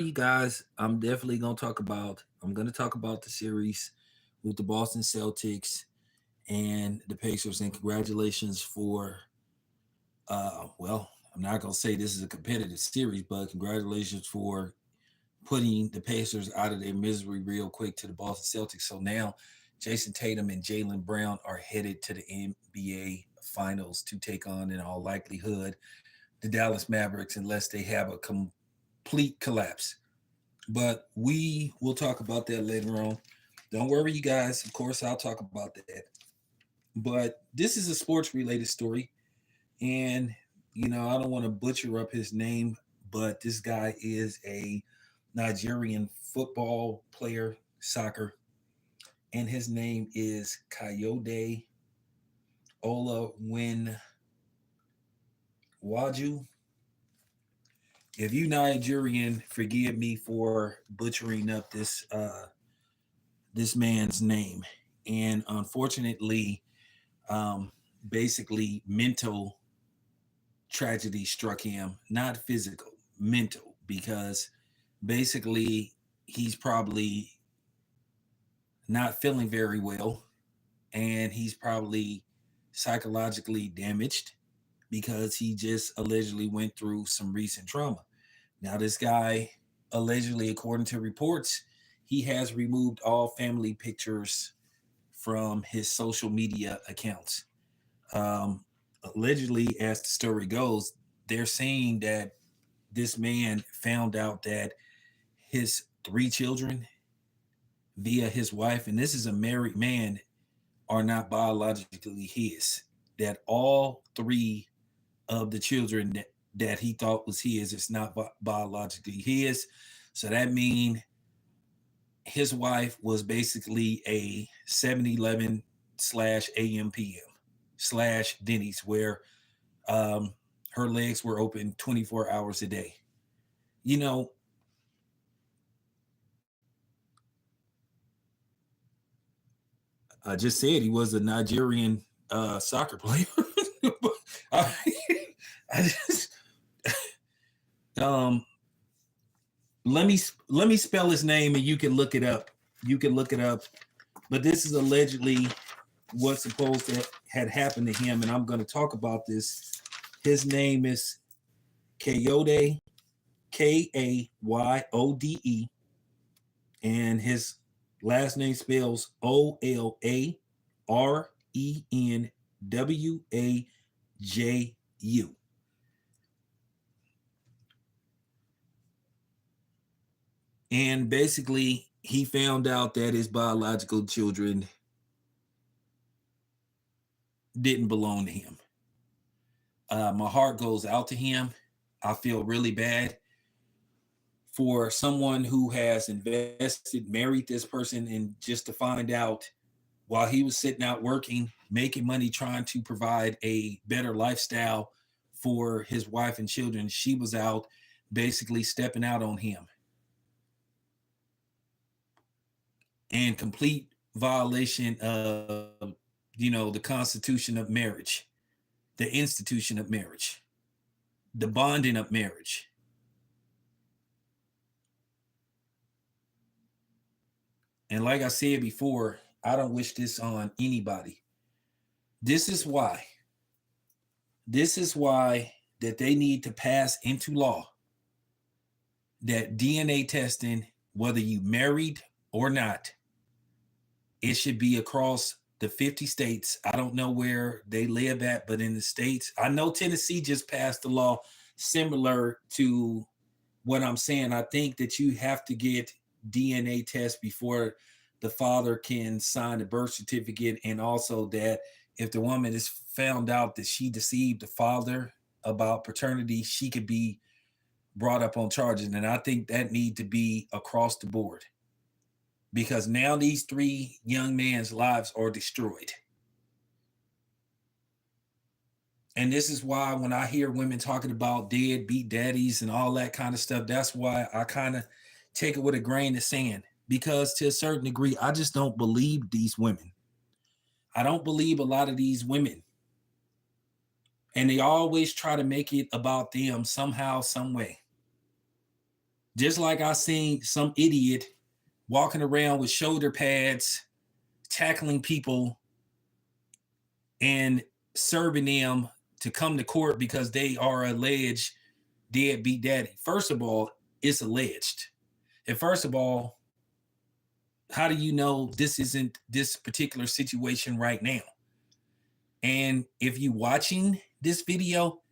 you guys, I'm going to talk about the series with the Boston Celtics and the Pacers. And congratulations for, I'm not going to say this is a competitive series, but congratulations for putting the Pacers out of their misery real quick to the Boston Celtics. So now Jason Tatum and Jalen Brown are headed to the NBA Finals to take on, in all likelihood, the Dallas Mavericks, unless they have a complete collapse. But we will talk about that later on. Don't worry, you guys. Of course, I'll talk about that. But this is a sports related story. And, I don't want to butcher up his name, but this guy is a Nigerian football player, soccer. And his name is Kayode Olawinwaju. If you Nigerian, forgive me for butchering up this man's name. And unfortunately, um, basically mental tragedy struck him, not physical, mental, because basically he's probably not feeling very well and he's probably psychologically damaged because he just allegedly went through some recent trauma. Now, this guy, allegedly, according to reports, he has removed all family pictures from his social media accounts. Um, Allegedly, as the story goes, they're saying that this man found out that his three children via his wife, and this is a married man, are not biologically his. That all three of the children that he thought was his is not biologically his. So that means his wife was basically a 7-Eleven slash AMPM slash Denny's, where um, her legs were open 24 hours a day. You know, I just said he was a Nigerian soccer player. I, I just um, let me spell his name and you can look it up. You can look it up. But this is allegedly what's supposed to had happened to him, and I'm going to talk about this. His name is Kayode, Kayode, and his last name spells Olawinwaju. And basically, he found out that his biological children didn't belong to him. My heart goes out to him. I feel really bad for someone who has invested, married this person, and just to find out while he was sitting out working, making money, trying to provide a better lifestyle for his wife and children, she was out basically stepping out on him and complete violation of, the Constitution of marriage, the institution of marriage, the bonding of marriage. And like I said before, I don't wish this on anybody. This is why. This is why that they need to pass into law that DNA testing, whether you married or not, it should be across the 50 states. I don't know where they live at, but in the states, I know Tennessee just passed a law similar to what I'm saying. I think that you have to get DNA tests before the father can sign the birth certificate, and also that if the woman is found out that she deceived the father about paternity, she could be brought up on charges. And I think that need to be across the board because now these three young men's lives are destroyed. And this is why when I hear women talking about deadbeat daddies and all that kind of stuff, that's why I kind of take it with a grain of sand, because to a certain degree, I just don't believe these women. I don't believe a lot of these women. And they always try to make it about them somehow, some way. Just like I seen some idiot walking around with shoulder pads, tackling people and serving them to come to court because they are alleged deadbeat daddy. First of all, it's alleged. And first of all, how do you know this isn't this particular situation right now? And if you watching this video,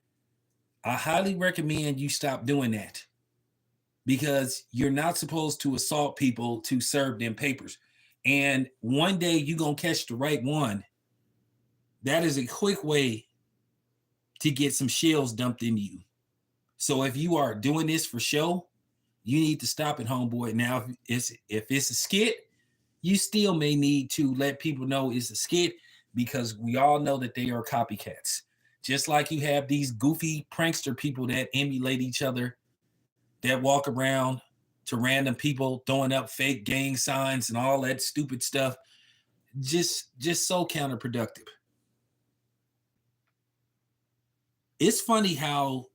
I highly recommend you stop doing that, because you're not supposed to assault people to serve them papers. And one day you're going to catch the right one. That is a quick way to get some shells dumped in you. So if you are doing this for show, you need to stop it, homeboy. Now, if it's a skit, you still may need to let people know it's a skit, because we all know that they are copycats. Just like you have these goofy prankster people that emulate each other, that walk around to random people throwing up fake gang signs and all that stupid stuff. Just so counterproductive. It's funny how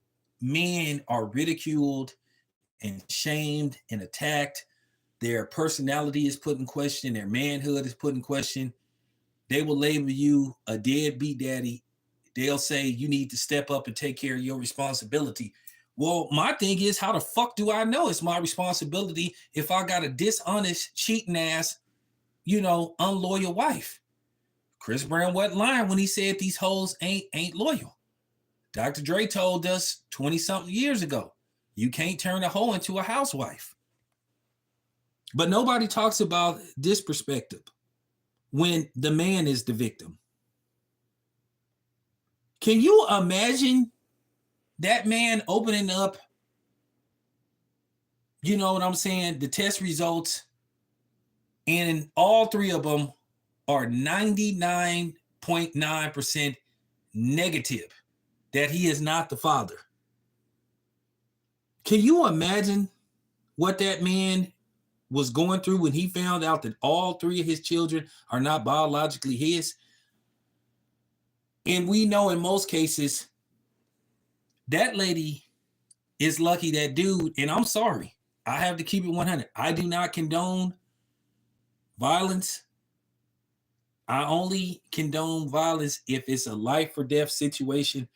men are ridiculed and shamed and attacked. Their personality is put in question. Their manhood is put in question. They will label you a deadbeat daddy. They'll say you need to step up and take care of your responsibility. Well, my thing is, how the fuck do I know it's my responsibility if I got a dishonest, cheating ass, unloyal wife? Chris Brown wasn't lying when he said these hoes ain't loyal. Dr. Dre told us 20-something years ago, you can't turn a hoe into a housewife. But nobody talks about this perspective when the man is the victim. Can you imagine that man opening up, you know what I'm saying, the test results, and all three of them are 99.9% negative, that he is not the father? Can you imagine what that man was going through when he found out that all three of his children are not biologically his? And we know in most cases, that lady is lucky that dude, and I'm sorry, I have to keep it 100. I do not condone violence. I only condone violence if it's a life or death situation.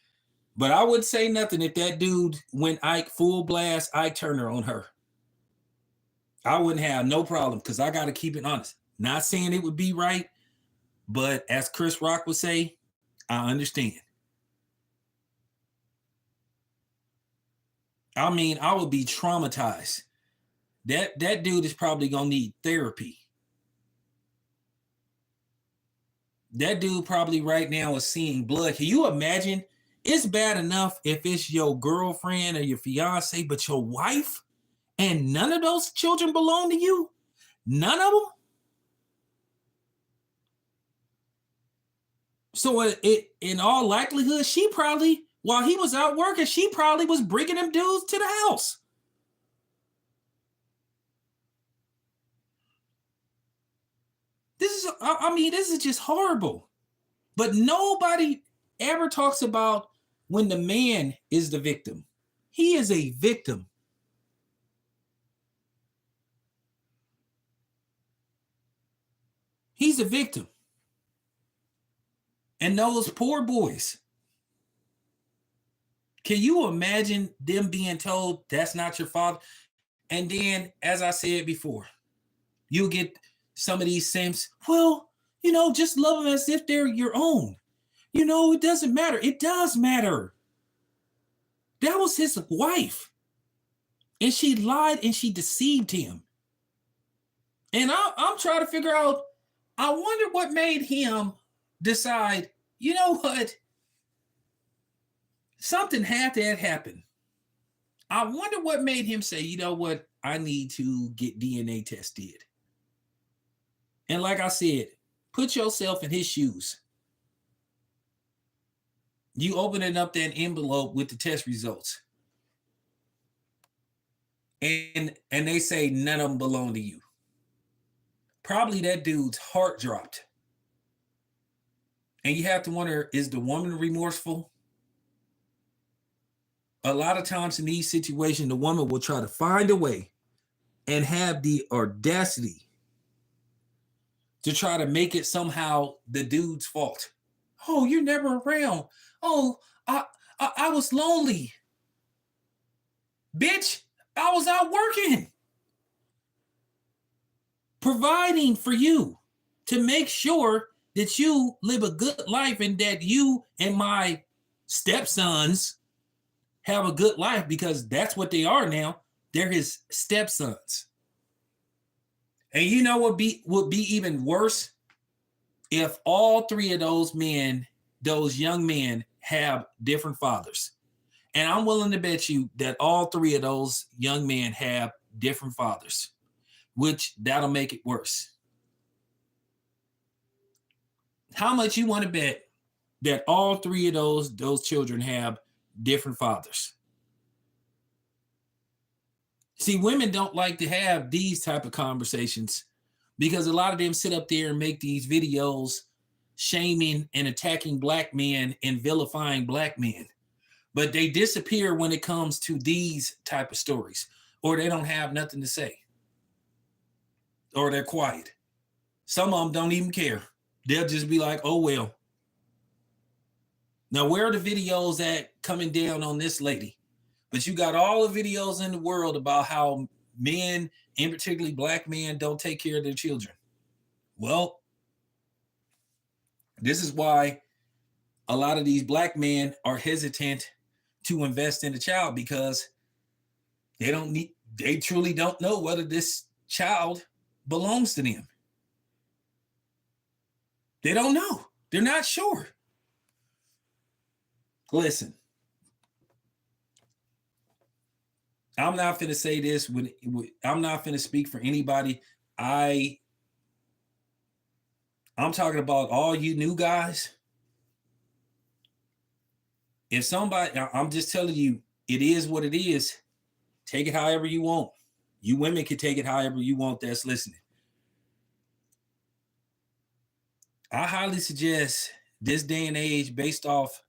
But I would say nothing if that dude went Ike full blast, Ike Turner on her. I wouldn't have no problem, because I got to keep it honest. Not saying it would be right, but as Chris Rock would say, I understand. I mean, I would be traumatized. That dude is probably going to need therapy. That dude probably right now is seeing blood. Can you imagine? It's bad enough if it's your girlfriend or your fiance, but your wife, and none of those children belong to you? None of them? So in all likelihood, she probably, while he was out working, she probably was bringing them dudes to the house. This is just horrible. But nobody ever talks about when the man is the victim. He is a victim. He's a victim. And those poor boys, can you imagine them being told that's not your father? And then, as I said before, you get some of these simps, well, just love them as if they're your own. It doesn't matter. It does matter. That was his wife. And she lied and she deceived him. And I'm trying to figure out, I wonder what made him decide, you know what? Something had to happen. I wonder what made him say, you know what? I need to get DNA tested. And like I said, put yourself in his shoes. You opening up that envelope with the test results. And they say none of them belong to you. Probably that dude's heart dropped. And you have to wonder, is the woman remorseful? A lot of times in these situations, the woman will try to find a way and have the audacity to try to make it somehow the dude's fault. Oh, you're never around. Oh, I was lonely. Bitch, I was out working, providing for you to make sure that you live a good life and that you and my stepsons have a good life, because that's what they are now. They're his stepsons. And you know what would be even worse? If all three of those men, those young men, have different fathers. And I'm willing to bet you that all three of those young men have different fathers, which that'll make it worse. How much you want to bet that all three of those children have different fathers? See, women don't like to have these type of conversations because a lot of them sit up there and make these videos shaming and attacking black men and vilifying black men. But they disappear when it comes to these type of stories, or they don't have nothing to say, or they're quiet. Some of them don't even care. They'll just be like, oh, well. Now, where are the videos at coming down on this lady? But you got all the videos in the world about how men, and particularly black men, don't take care of their children. Well, this is why a lot of these black men are hesitant to invest in a child, because they truly don't know whether this child belongs to them. They don't know. They're not sure. Listen, I'm not finna say this I'm not finna speak for anybody. I'm talking about all you new guys. If somebody, I'm just telling you, it is what it is. Take it however you want. You women can take it however you want that's listening. I highly suggest this day and age, based off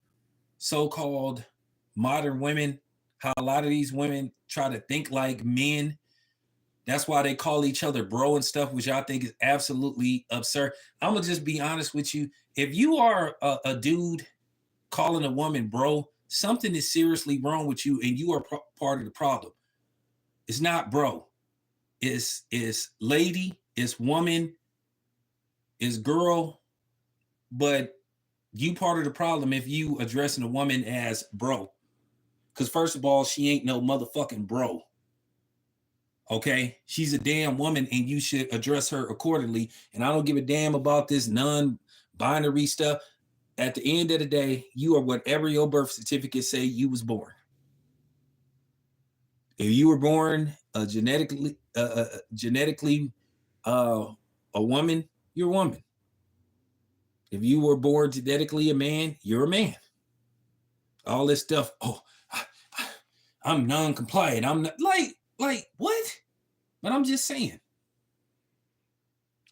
so-called modern women, how a lot of these women try to think like men. That's why they call each other bro and stuff, which I think is absolutely absurd. I'm going to just be honest with you. If you are a dude calling a woman bro, something is seriously wrong with you, and you are part of the problem. It's not bro. It's lady, it's woman, it's girl, but you part of the problem if you addressing a woman as bro. Because first of all, she ain't no motherfucking bro. Okay? She's a damn woman, and you should address her accordingly. And I don't give a damn about this non-binary stuff. At the end of the day, you are whatever your birth certificate say you was born. If you were born genetically a woman, you're a woman. If you were born genetically a man, you're a man. All this stuff. Oh, I'm non-compliant. I'm not like what? But I'm just saying.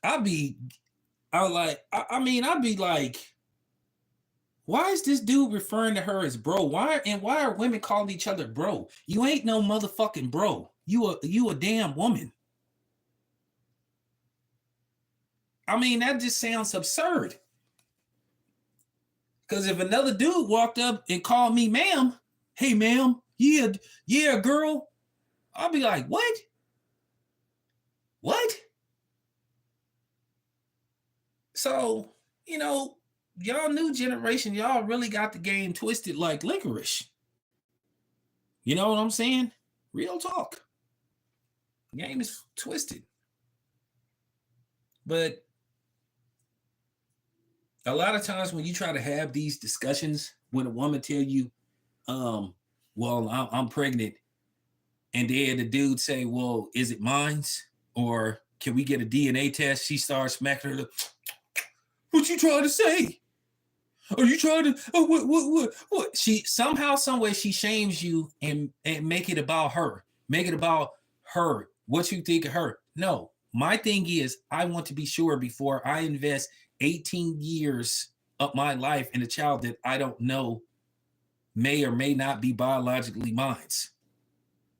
I'd be like, why is this dude referring to her as bro? Why are women calling each other bro? You ain't no motherfucking bro. You a damn woman. I mean, that just sounds absurd. Because if another dude walked up and called me ma'am, hey ma'am, yeah, girl, I'll be like, what? What? So, y'all new generation, y'all really got the game twisted like licorice. You know what I'm saying? Real talk. The game is twisted. But a lot of times when you try to have these discussions, when a woman tell you, well, I'm pregnant, and then the dude say, well, is it mine's? Or can we get a DNA test? She starts smacking her. What you trying to say? Are you trying to? Oh, what? She somehow, some way, she shames you and make it about her. Make it about her. What you think of her? No, my thing is, I want to be sure before I invest 18 years of my life in a child that I don't know may or may not be biologically mine.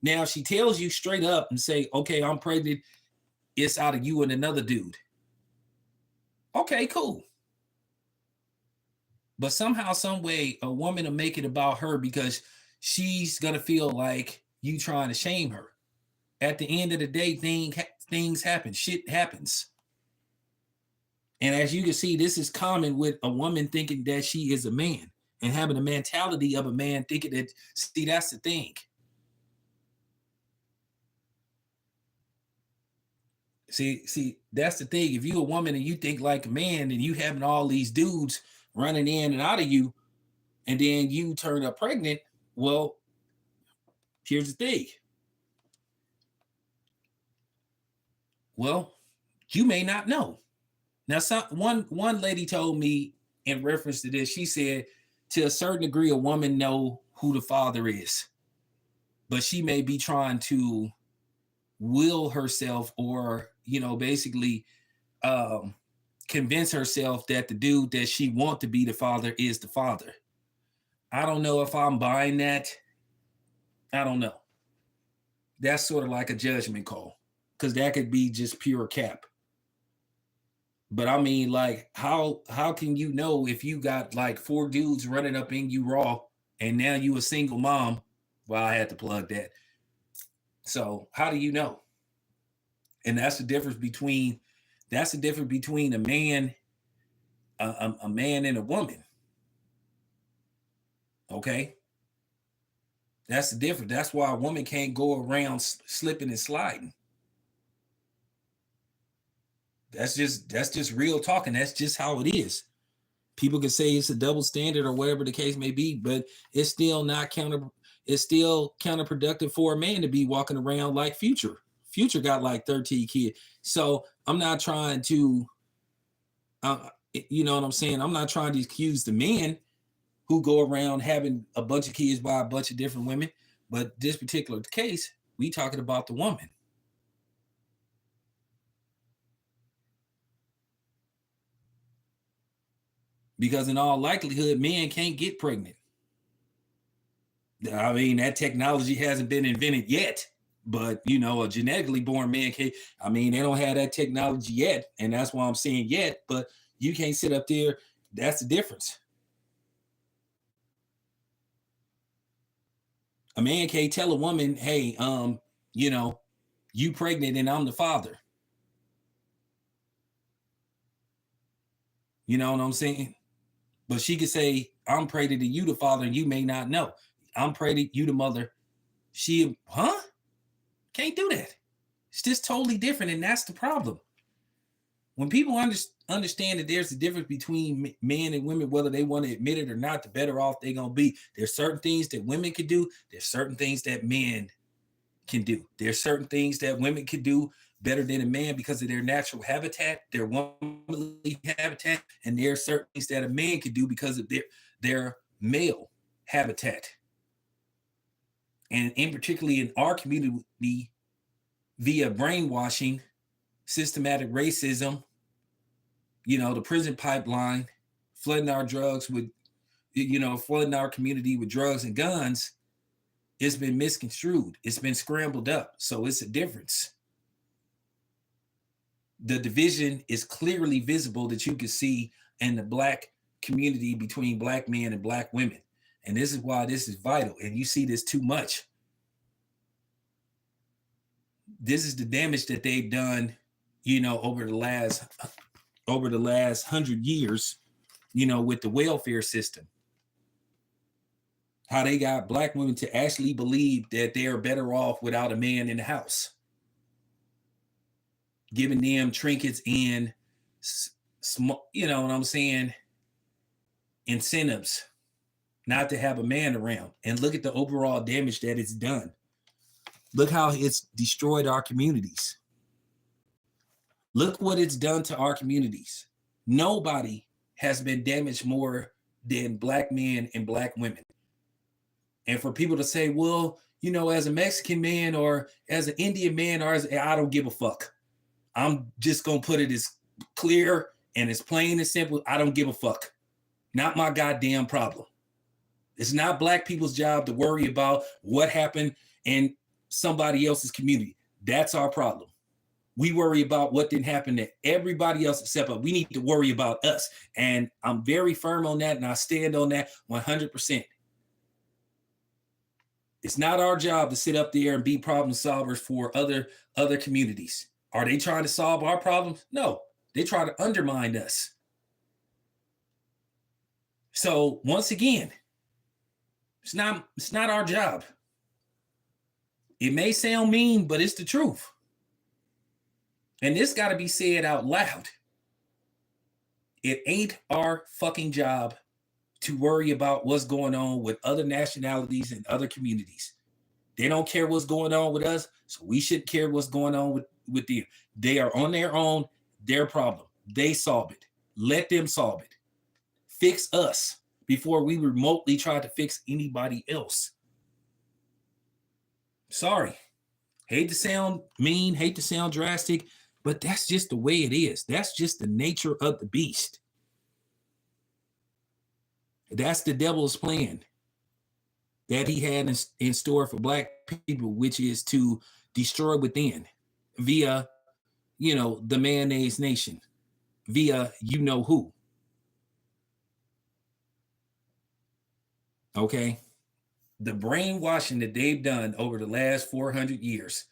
Now, if she tells you straight up and say, okay, I'm pregnant, it's out of you and another dude. Okay, cool. But somehow, some way, a woman will make it about her because she's gonna feel like you trying to shame her. At the end of the day, things happen. Shit happens. And as you can see, this is common with a woman thinking that she is a man and having the mentality of a man thinking that, see, that's the thing. See, that's the thing. If you're a woman and you think like a man and you having all these dudes running in and out of you, and then you turn up pregnant, well, here's the thing. Well, you may not know. Now, one lady told me in reference to this, she said, to a certain degree, a woman know who the father is, but she may be trying to will herself, or basically convince herself that the dude that she want to be the father is the father. I don't know if I'm buying that. I don't know. That's sort of like a judgment call, because that could be just pure cap. But I mean, like, how can you know if you got like 4 dudes running up in you raw, and now you a single mom? Well, I had to plug that. So how do you know? And that's the difference between a man, a man and a woman. Okay, that's the difference. That's why a woman can't go around slipping and sliding. That's just real talking. That's just how it is. People can say it's a double standard or whatever the case may be, but it's still not it's still counterproductive for a man to be walking around like Future. Future got like 13 kids. So I'm not trying to, you know what I'm saying? I'm not trying to accuse the men who go around having a bunch of kids by a bunch of different women. But this particular case, we talking about the woman. Because in all likelihood, men can't get pregnant. I mean, that technology hasn't been invented yet. But a genetically born man can't. I mean, they don't have that technology yet, and that's why I'm saying yet. But you can't sit up there. That's the difference. A man can't tell a woman, "Hey, you pregnant and I'm the father." You know what I'm saying? But she could say, "I'm pregnant and you the father, and you may not know. I'm pregnant, you the mother." She, huh? Can't do that. It's just totally different, and that's the problem. When people understand that there's a difference between men and women, whether they want to admit it or not, the better off they're going to be. There's certain things that women can do. There's certain things that men can do. There's certain things that women can do better than a man because of their natural habitat, their womanly habitat, and there's certain things that a man can do because of their male habitat. And in particularly in our community, via brainwashing, systematic racism, the prison pipeline, flooding our drugs with, flooding our community with drugs and guns, it's been misconstrued. It's been scrambled up. So it's a difference. The division is clearly visible that you can see in the Black community between Black men and Black women. And this is why this is vital. And you see this too much. This is the damage that they've done, over the last 100 years, with the welfare system. How they got Black women to actually believe that they are better off without a man in the house, giving them trinkets and, you know what I'm saying, incentives not to have a man around. And look at the overall damage that it's done. Look how it's destroyed our communities. Look what it's done to our communities. Nobody has been damaged more than Black men and Black women. And for people to say, well, as a Mexican man or as an Indian man, or I don't give a fuck. I'm just going to put it as clear and as plain and simple. I don't give a fuck. Not my goddamn problem. It's not black people's job to worry about what happened in somebody else's community. That's our problem. We worry about what didn't happen to everybody else except us. We need to worry about us. And I'm very firm on that, and I stand on that 100%. It's not our job to sit up there and be problem solvers for other communities. Are they trying to solve our problems? No, they try to undermine us. So once again, it's not our job. It may sound mean, but it's the truth. And this got to be said out loud. It ain't our fucking job to worry about what's going on with other nationalities and other communities. They don't care what's going on with us, so we shouldn't care what's going on with them. They are on their own, their problem. They solve it. Let them solve it. Fix us before we remotely try to fix anybody else. Sorry. Hate to sound mean, hate to sound drastic, but that's just the way it is. That's just the nature of the beast. That's the devil's plan that he had in store for black people, which is to destroy within via, the mayonnaise nation, via you know who. Okay? The brainwashing that they've done over the last 400 years,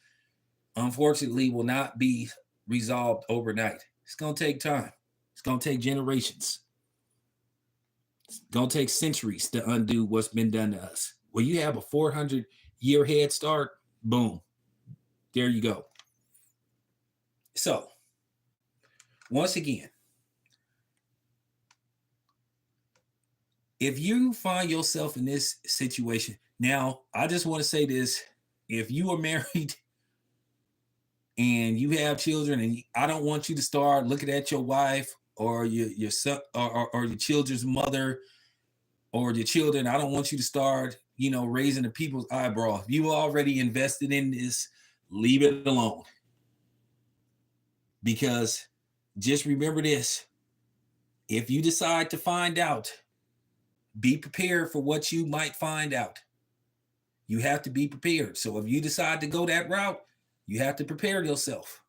unfortunately, will not be resolved overnight. It's going to take time. It's going to take generations. It's going to take centuries to undo what's been done to us. When you have a 400-year head start, boom, there you go. So, once again, if you find yourself in this situation, now, I just want to say this. If you are married and you have children, and I don't want you to start looking at your wife or your son or your children's mother or your children. I don't want you to start, raising the people's eyebrow. If you already invested in this, leave it alone. Because just remember this. If you decide to find out, be prepared for what you might find out. You have to be prepared. So if you decide to go that route, you have to prepare yourself.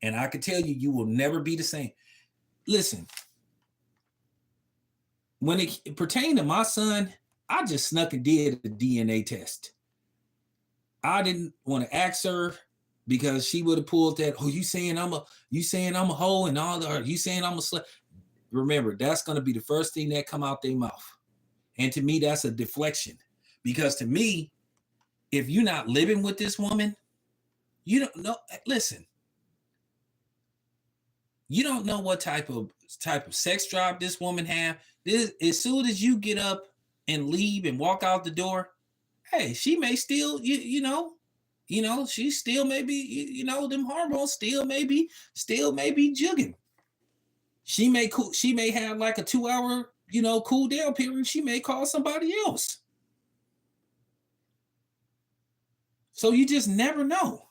And I can tell you, you will never be the same. Listen, when it pertained to my son, I just snuck and did a DNA test. I didn't want to ask her because she would have pulled that, oh, you saying I'm a hoe and all that, you saying I'm a slut. Remember, that's going to be the first thing that come out their mouth. And to me, that's a deflection. Because to me, if you're not living with this woman, you don't know. Listen, you don't know what type of sex drive this woman have. As soon as you get up and leave and walk out the door, hey, she may still, she still maybe, them hormones still maybe jugging. She may have like a 2-hour, cool down period. She may call somebody else. So you just never know.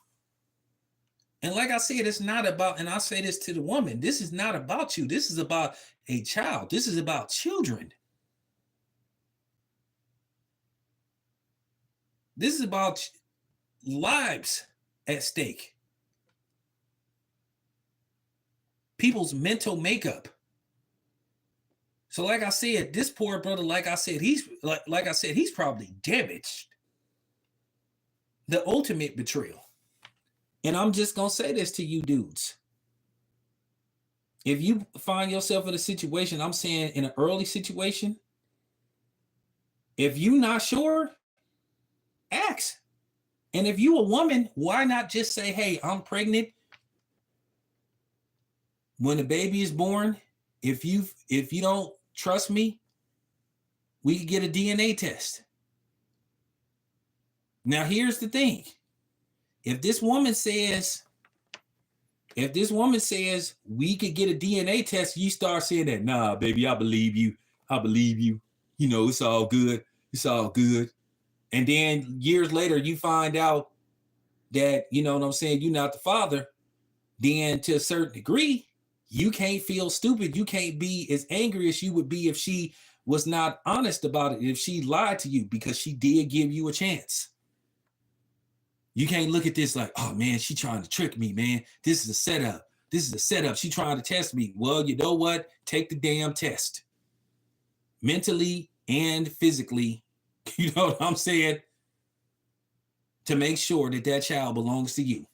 And like I said, it's not about, and I say this to the woman, this is not about you. This is about a child. This is about children. This is about lives at stake. People's mental makeup. So like I said, this poor brother, like I said, he's probably damaged. The ultimate betrayal. And I'm just going to say this to you dudes. If you find yourself in a situation, I'm saying in an early situation, if you're not sure, ask. And if you a woman, why not just say, hey, I'm pregnant. When the baby is born, if you don't trust me, we could get a DNA test. Now, here's the thing. If this woman says we could get a DNA test, you start saying that, nah, baby, I believe you. It's all good. And then years later, you find out that, you're not the father. Then to a certain degree, you can't feel stupid. You can't be as angry as you would be if she was not honest about it, if she lied to you, because she did give you a chance. You can't look at this like, oh man, she trying to trick me, man. This is a setup. This is a setup. She trying to test me. Well, you know what? Take the damn test. Mentally and physically, you know what I'm saying? To make sure that that child belongs to you.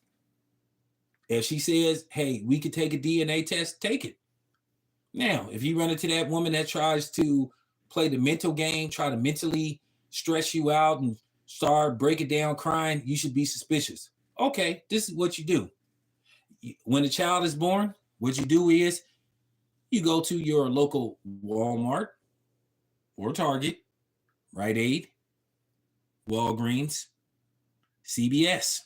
If she says, hey, we could take a DNA test, take it. Now, if you run into that woman that tries to play the mental game, try to mentally stress you out and start breaking down crying, you should be suspicious. Okay, this is what you do. When a child is born, what you do is you go to your local Walmart or Target, Rite Aid, Walgreens, CBS,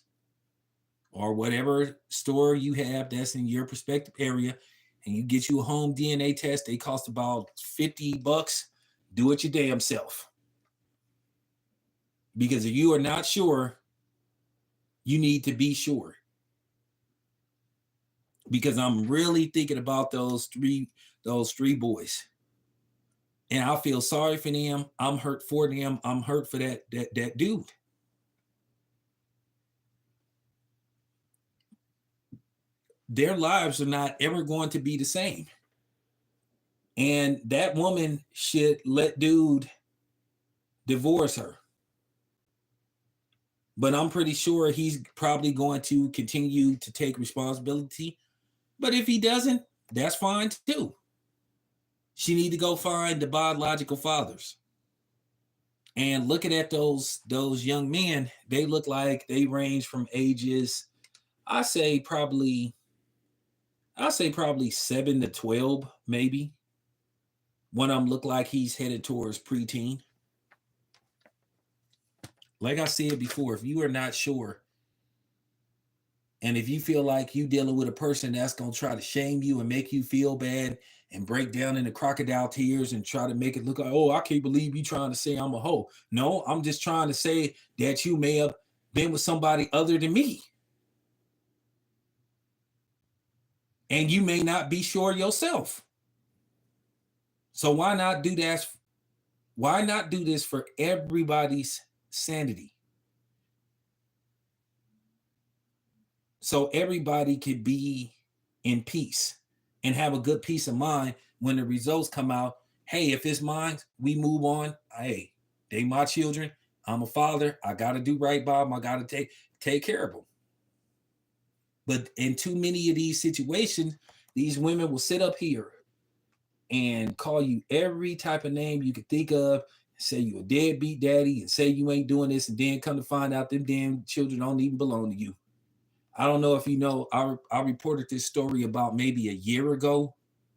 or whatever store you have that's in your prospective area, and you get you a home DNA test. They cost about $50. Do it your damn self. Because if you are not sure, you need to be sure. Because I'm really thinking about those three boys. And I feel sorry for them. I'm hurt for them. I'm hurt for that dude. Their lives are not ever going to be the same. And that woman should let dude divorce her. But I'm pretty sure he's probably going to continue to take responsibility. But if he doesn't, that's fine too. She need to go find the biological fathers. And looking at those young men, they look like they range from ages, I say probably 7 to 12, maybe. One of them look like he's headed towards preteen. Like I said before, if you are not sure, and if you feel like you dealing with a person that's going to try to shame you and make you feel bad and break down into crocodile tears and try to make it look like, oh, I can't believe you trying to say I'm a hoe. No, I'm just trying to say that you may have been with somebody other than me. And you may not be sure yourself. So why not do that? Why not do this for everybody's sanity? So everybody could be in peace and have a good peace of mind when the results come out. Hey, if it's mine, we move on. Hey, they my children. I'm a father. I got to do right by them. I got to take care of them. But in too many of these situations, these women will sit up here and call you every type of name you could think of, say you a deadbeat daddy, and say you ain't doing this, and then come to find out them damn children don't even belong to you. I don't know if you know, I reported this story about maybe a year ago,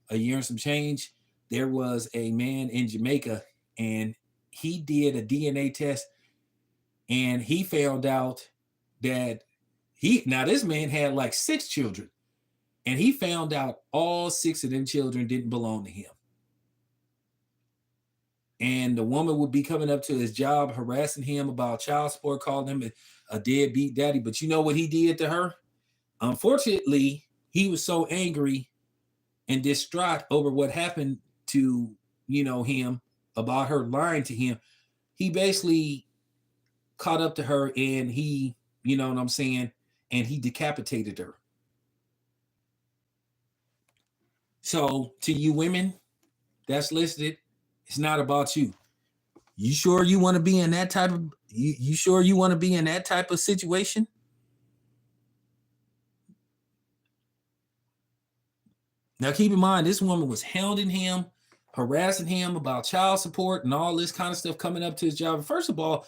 a year and some change. There was a man in Jamaica, and he did a DNA test, and he found out that this man had like 6 children, and he found out all 6 of them children didn't belong to him. And the woman would be coming up to his job, harassing him about child support, calling him a deadbeat daddy. But you know what he did to her? Unfortunately, he was so angry and distraught over what happened to, him, about her lying to him. He basically caught up to her, and he, you know what I'm saying, and he decapitated her. So to you women that's listed, it's not about you. You sure you want to be in that type of you sure you want to be in that type of situation? Now keep in mind, this woman was hounding him, harassing him about child support and all this kind of stuff coming up to his job. First of all,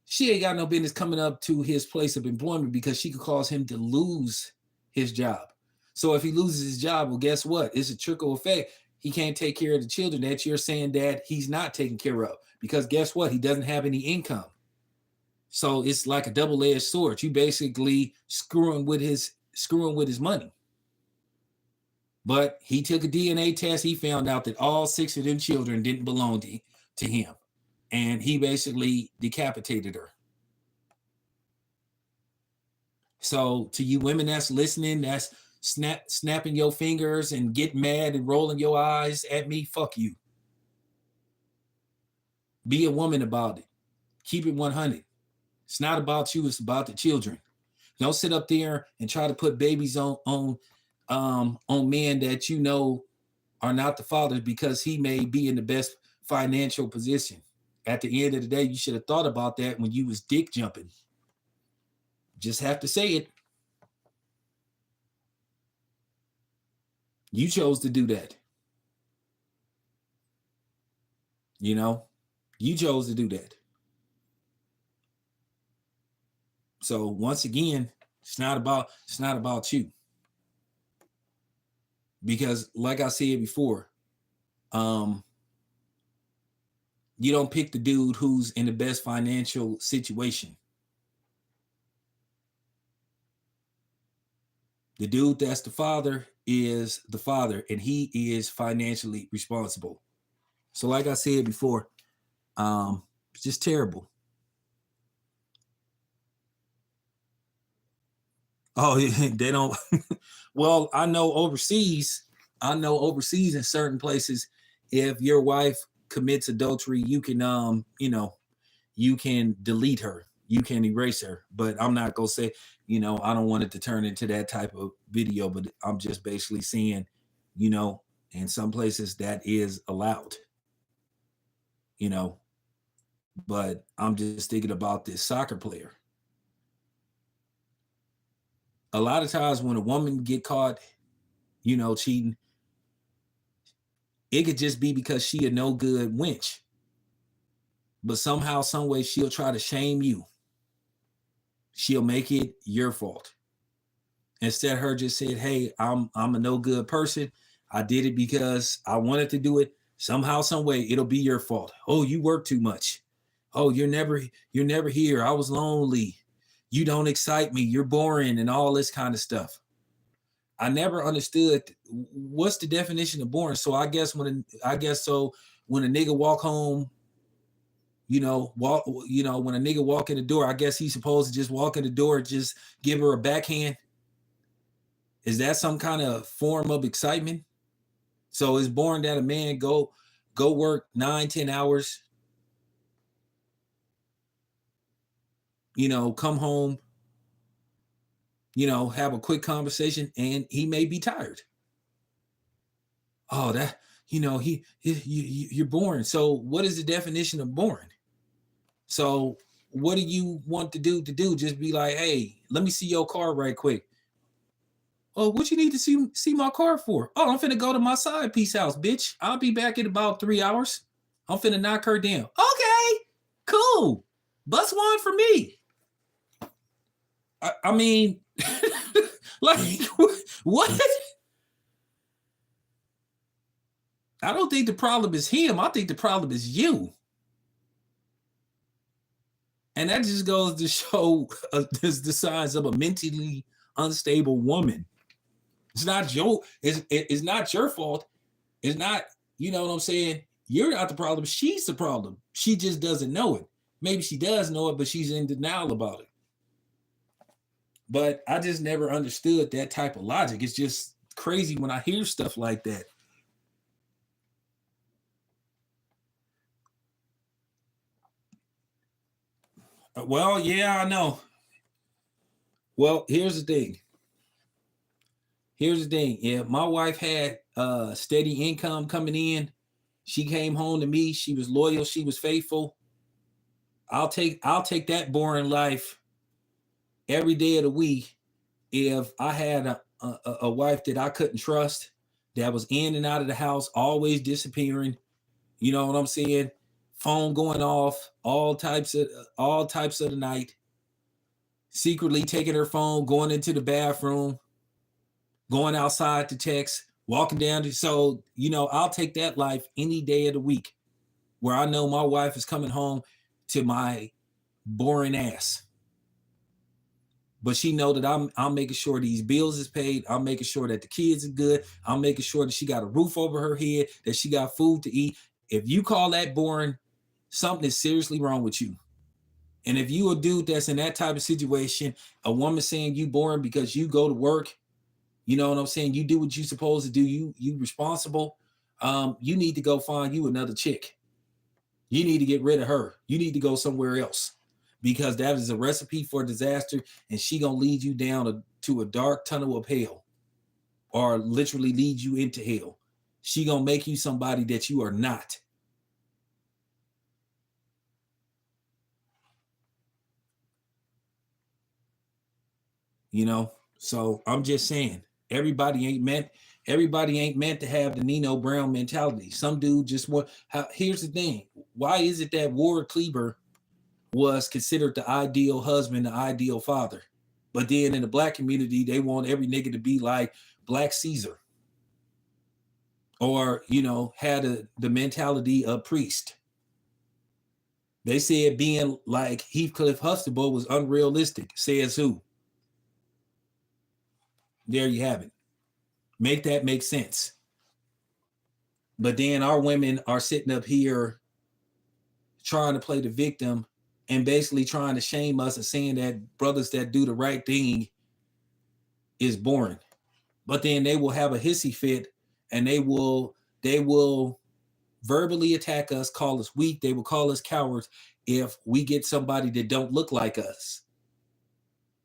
she ain't got no business coming up to his place of employment, because she could cause him to lose his job. So if he loses his job, well, guess what? It's a trickle effect. He can't take care of the children that you're saying that he's not taking care of, because guess what? He doesn't have any income. So it's like a double-edged sword. You basically screwing with his money. But he took a DNA test. He found out that all 6 of them children didn't belong to him. And he basically decapitated her. So to you women that's listening, that's snapping your fingers and getting mad and rolling your eyes at me, fuck you. Be a woman about it. Keep it 100. It's not about you, it's about the children. Don't sit up there and try to put babies on men that you know are not the fathers because he may be in the best financial position. At the end of the day, you should have thought about that when you was dick jumping. Just have to say it. You chose to do that. You know, you chose to do that. So once again, it's not about you. Because like I said before, you don't pick the dude who's in the best financial situation. The dude that's the father is the father, and he is financially responsible. So like I said before, it's just terrible. Oh, they don't. Well, I know overseas in certain places, if your wife commits adultery, you can, you can delete her, you can erase her. But I'm not gonna say, I don't want it to turn into that type of video. But I'm just basically saying, in some places that is allowed, you know. But I'm just thinking about this soccer player. A lot of times when a woman get caught, cheating, it could just be because she a no good wench. But somehow, some way, she'll try to shame you. She'll make it your fault. Instead of her just saying, "Hey, I'm a no good person. I did it because I wanted to do it. Somehow, some way, it'll be your fault. Oh, you work too much. Oh, you're never here. I was lonely. You don't excite me. You're boring," and all this kind of stuff. I never understood what's the definition of boring. So when a nigga walk home, when a nigga walk in the door, I guess he's supposed to just walk in the door, just give her a backhand. Is that some kind of form of excitement? So it's boring that a man go work 9-10 hours, come home, have a quick conversation, and he may be tired. Oh, that you're boring. So what is the definition of boring? So what do you want to do? Just be like, hey, let me see your car right quick. Oh, what you need to see my car for? Oh, I'm finna go to my side piece house, bitch. I'll be back in about 3 hours. I'm finna knock her down. Okay, cool. Bust one for me. I mean, like, what? I don't think the problem is him. I think the problem is you. And that just goes to show the signs of a mentally unstable woman. It's not it's not your fault. It's not, you know what I'm saying? You're not the problem. She's the problem. She just doesn't know it. Maybe she does know it, but she's in denial about it. But I just never understood that type of logic. It's just crazy when I hear stuff like that. Well, yeah, I know. Well, here's the thing. Yeah, my wife had steady income coming in. She came home to me. She was loyal. She was faithful. I'll take that boring life every day of the week if I had a wife that I couldn't trust, that was in and out of the house, always disappearing. You know what I'm saying? Phone going off, all types of the night. Secretly taking her phone, going into the bathroom, going outside to text, walking down to, so I'll take that life any day of the week, where I know my wife is coming home to my boring ass. But she know that I'm making sure these bills is paid. I'm making sure that the kids are good. I'm making sure that she got a roof over her head, that she got food to eat. If you call that boring, something is seriously wrong with you. And if you a dude that's in that type of situation, a woman saying you boring because you go to work, you know what I'm saying? You do what you supposed to do. You responsible. You need to go find you another chick. You need to get rid of her. You need to go somewhere else because that is a recipe for disaster, and she gonna lead you down to a dark tunnel of hell, or literally lead you into hell. She gonna make you somebody that you are not. You know, so I'm just saying, everybody ain't meant everybody ain't meant to have the Nino Brown mentality. Some dude just want. Here's the thing: why is it that Ward Cleaver was considered the ideal husband, the ideal father, but then in the black community they want every nigga to be like Black Caesar, or had the mentality of priest. They said being like Heathcliff Huxtable was unrealistic. Says who? There you have it. Make that make sense. But then our women are sitting up here trying to play the victim and basically trying to shame us and saying that brothers that do the right thing is boring. But then they will have a hissy fit and they will verbally attack us, call us weak, they will call us cowards if we get somebody that don't look like us.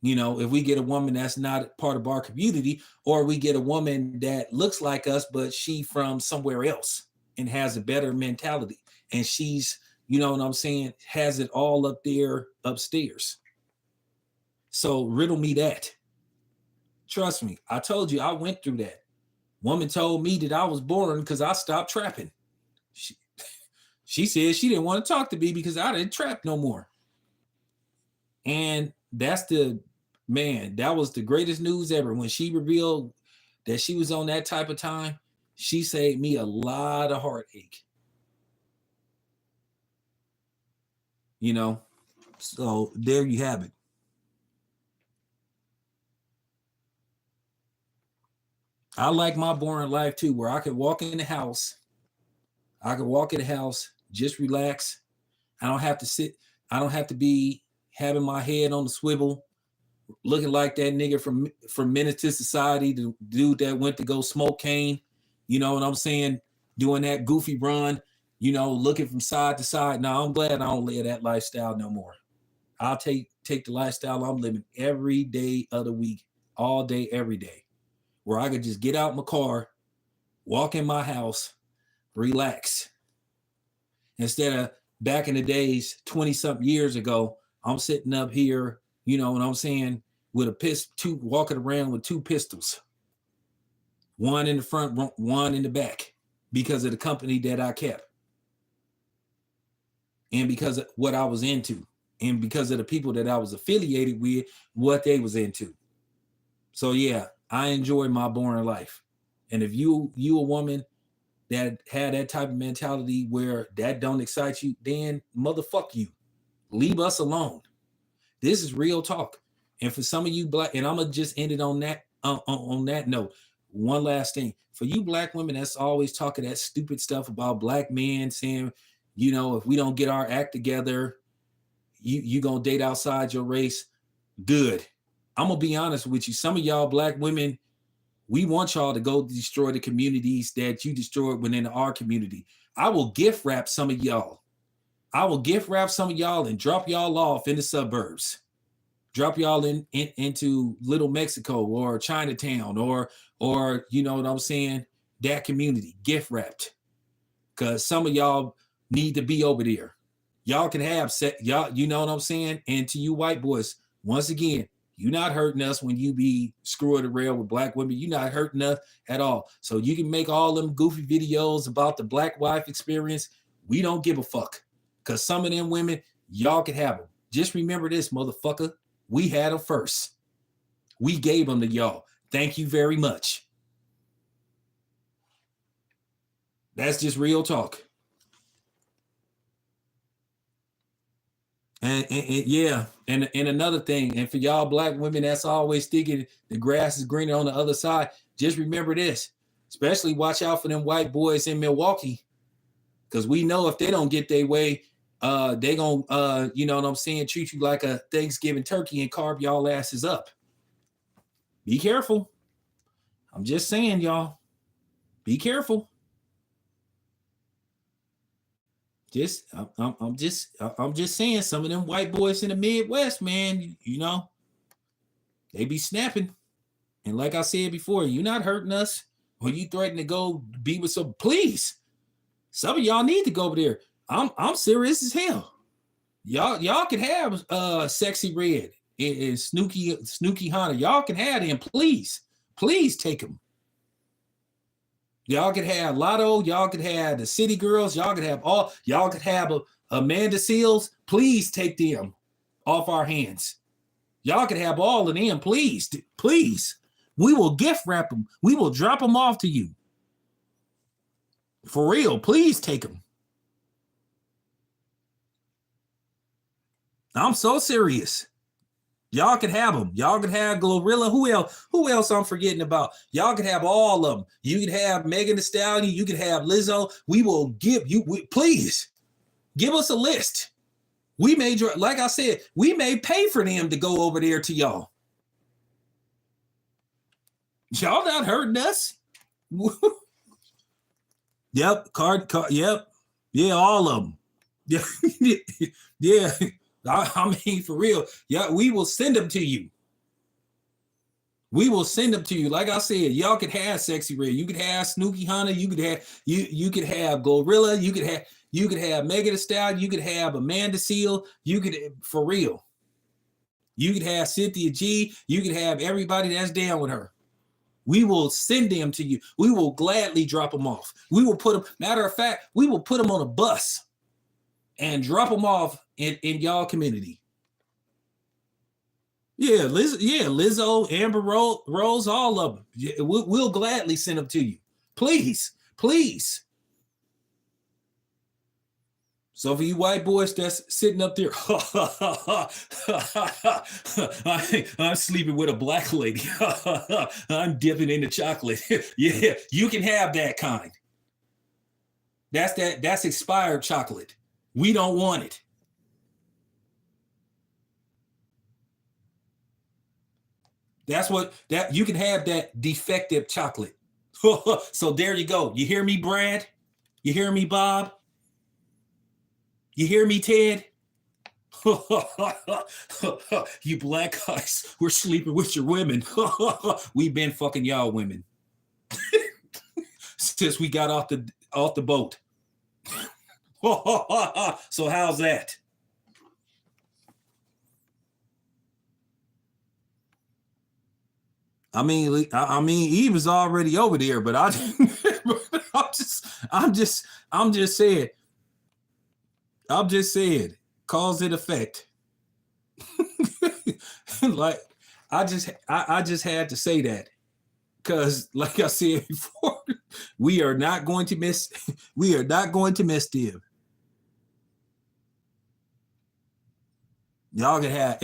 If we get a woman that's not part of our community, or we get a woman that looks like us, but she from somewhere else and has a better mentality. And she's, you know what I'm saying, has it all up there upstairs. So riddle me that. Trust me, I told you I went through that. Woman told me that I was boring because I stopped trapping. She said she didn't want to talk to me because I didn't trap no more. And that was the greatest news ever. When she revealed that she was on that type of time, she saved me a lot of heartache. So there you have it. I like my boring life too, where I could walk in the house. I could walk in the house, just relax. I don't have to sit. I don't have to be having my head on the swivel, looking like that nigga from Menace to Society, the dude that went to go smoke cane. You know what I'm saying? Doing that goofy run, looking from side to side. Now I'm glad I don't live that lifestyle no more. I'll take the lifestyle I'm living every day of the week, all day, every day, where I could just get out my car, walk in my house, relax. Instead of back in the days, 20 something years ago, I'm sitting up here, you know what I'm saying, with walking around with two pistols, one in the front, one in the back, because of the company that I kept, and because of what I was into, and because of the people that I was affiliated with, what they was into. So yeah, I enjoy my boring life. And if you a woman that had that type of mentality where that don't excite you, then motherfuck you. Leave us alone. This is real talk. And for some of you black, and I'm gonna just end it on that note. One last thing. For you black women that's always talking that stupid stuff about black men saying, if we don't get our act together, you gonna date outside your race. Good. I'm gonna be honest with you. Some of y'all black women, we want y'all to go destroy the communities that you destroyed within our community. I will gift wrap some of y'all. I will gift wrap some of y'all and drop y'all off in the suburbs. Drop y'all into Little Mexico or Chinatown or you know what I'm saying, that community, gift wrapped. Cause some of y'all need to be over there. Y'all can have y'all, you know what I'm saying? And to you white boys, once again, you're not hurting us when you be screwing around with black women. You're not hurting us at all. So you can make all them goofy videos about the black wife experience. We don't give a fuck. Because some of them women, y'all can have them. Just remember this, motherfucker. We had them first. We gave them to y'all. Thank you very much. That's just real talk. And yeah, and another thing, and for y'all black women that's always thinking the grass is greener on the other side, just remember this. Especially watch out for them white boys in Milwaukee, because we know if they don't get their way, they gonna you know what I'm saying, treat you like a Thanksgiving turkey and carve y'all asses up. Be careful. I'm just saying, y'all. Be careful. I'm just saying, some of them white boys in the Midwest, man, they be snapping. And like I said before, you not hurting us when you threaten to go be with some. Please, some of y'all need to go over there. I'm serious as hell. Y'all can have Sexy Red and Snooky Hunter. Y'all can have them. Please take them. Y'all could have Lotto. Y'all could have the City Girls. Y'all could have Amanda Seals. Please take them off our hands. Y'all could have all of them. Please. We will gift wrap them. We will drop them off to you. For real. Please take them. I'm so serious. Y'all can have them. Y'all can have Glorilla. Who else I'm forgetting about? Y'all can have all of them. You can have Megan Thee Stallion. You can have Lizzo. We will give you, please, give us a list. Like I said, we may pay for them to go over there to y'all. Y'all not hurting us. Yep, yep. Yeah, all of them. Yeah, yeah. I mean, for real. Yeah, we will send them to you. We will send them to you. Like I said, y'all could have Sexy Red. You could have Snooky Hunter. You could have Glorilla. You could have Megan Thee Stallion. You could have Amanda Seal. You could, for real. You could have Cynthia G. You could have everybody that's down with her. We will send them to you. We will gladly drop them off. We will put them, matter of fact, we will put them on a bus and drop them off in y'all community. Yeah, Lizzo, Amber Rose, all of them. Yeah, we'll gladly send them to you. Please. So for you white boys that's sitting up there, I'm sleeping with a black lady. I'm dipping in the chocolate. Yeah, you can have that kind. That's expired chocolate. We don't want it. You can have that defective chocolate. So there you go. You hear me, Brad? You hear me, Bob? You hear me, Ted? You black guys, we're sleeping with your women. We've been fucking y'all women since we got off the boat. So how's that? I mean, Eve is already over there, but I'm just saying. I'm just saying, cause and effect. Like, I just had to say that because, like I said before, we are not going to miss them. Y'all can have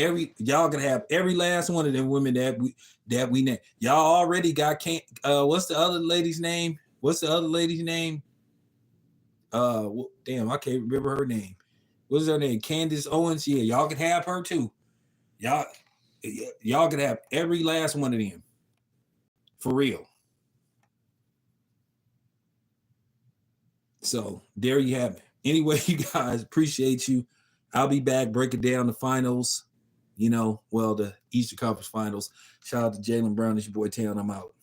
every last one of them women that we name. Y'all already got what's the other lady's name? Damn, I can't remember her name. What's her name? Candace Owens. Yeah, y'all can have her too. Y'all can have every last one of them. For real. So there you have it. Anyway, you guys, appreciate you. I'll be back breaking down the finals. The Eastern Conference Finals. Shout out to Jaylen Brown. It's your boy Taylor. I'm out.